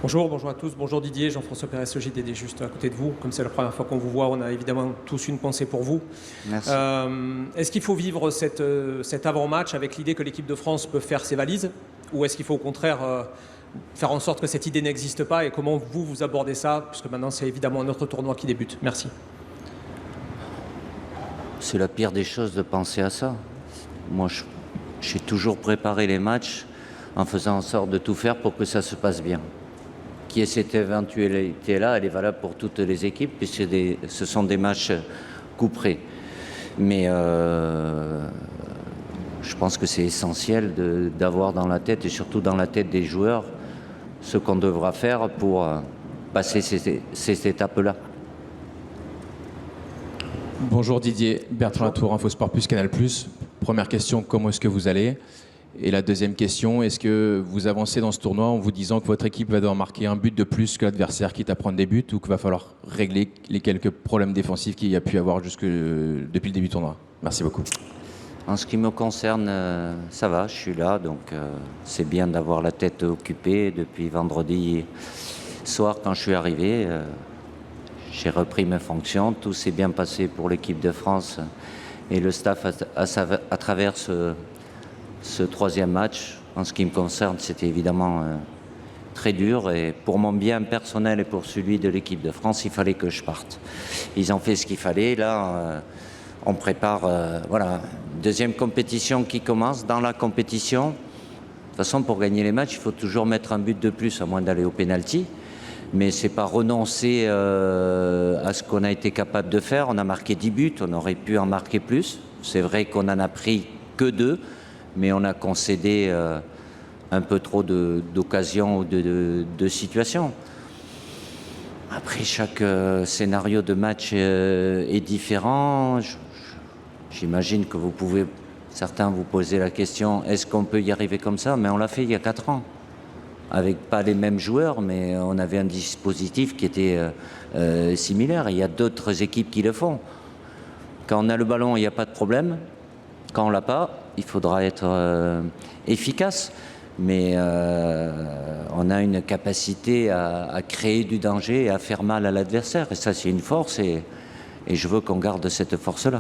Bonjour à tous, bonjour Didier, Jean-François Pérez, le JDD, juste à côté de vous. Comme c'est la première fois qu'on vous voit, on a évidemment tous une pensée pour vous. Merci. Est-ce qu'il faut vivre cet avant-match avec l'idée que l'équipe de France peut faire ses valises, ou est-ce qu'il faut au contraire faire en sorte que cette idée n'existe pas, et comment vous abordez ça, puisque maintenant c'est évidemment un autre tournoi qui débute. Merci. C'est la pire des choses de penser à ça. Moi, j'ai toujours préparé les matchs en faisant en sorte de tout faire pour que ça se passe bien. Qui est cette éventualité-là, elle est valable pour toutes les équipes, puisque ce sont des matchs couperés. Mais je pense que c'est essentiel d'avoir dans la tête, et surtout dans la tête des joueurs, ce qu'on devra faire pour passer ces étapes-là. Bonjour Didier, Bertrand Latour, Infosport Plus, Canal+. Première question, comment est-ce que vous allez ? Et la deuxième question, est-ce que vous avancez dans ce tournoi en vous disant que votre équipe va devoir marquer un but de plus que l'adversaire, quitte à prendre des buts, ou qu'il va falloir régler les quelques problèmes défensifs qu'il y a pu avoir depuis le début du tournoi ? Merci beaucoup. En ce qui me concerne, ça va, je suis là, donc c'est bien d'avoir la tête occupée. Depuis vendredi soir, quand je suis arrivé, j'ai repris mes fonctions. Tout s'est bien passé pour l'équipe de France et le staff à travers ce troisième match. En ce qui me concerne, c'était évidemment très dur, et pour mon bien personnel et pour celui de l'équipe de France, il fallait que je parte. Ils ont fait ce qu'il fallait. Là, on prépare voilà, deuxième compétition qui commence. Dans la compétition, de toute façon, pour gagner les matchs, il faut toujours mettre un but de plus, à moins d'aller au pénalty. Mais ce n'est pas renoncer à ce qu'on a été capable de faire. On a marqué 10 buts, on aurait pu en marquer plus. C'est vrai qu'on n'en a pris que 2, mais on a concédé un peu trop d'occasions ou de situations. Après, chaque scénario de match est différent. J'imagine que certains vous poser la question, est-ce qu'on peut y arriver comme ça ? Mais on l'a fait il y a 4 ans. Avec pas les mêmes joueurs, mais on avait un dispositif qui était similaire. Il y a d'autres équipes qui le font. Quand on a le ballon, il n'y a pas de problème. Quand on l'a pas, il faudra être efficace. Mais on a une capacité à créer du danger et à faire mal à l'adversaire. Et ça, c'est une force. Et je veux qu'on garde cette force-là.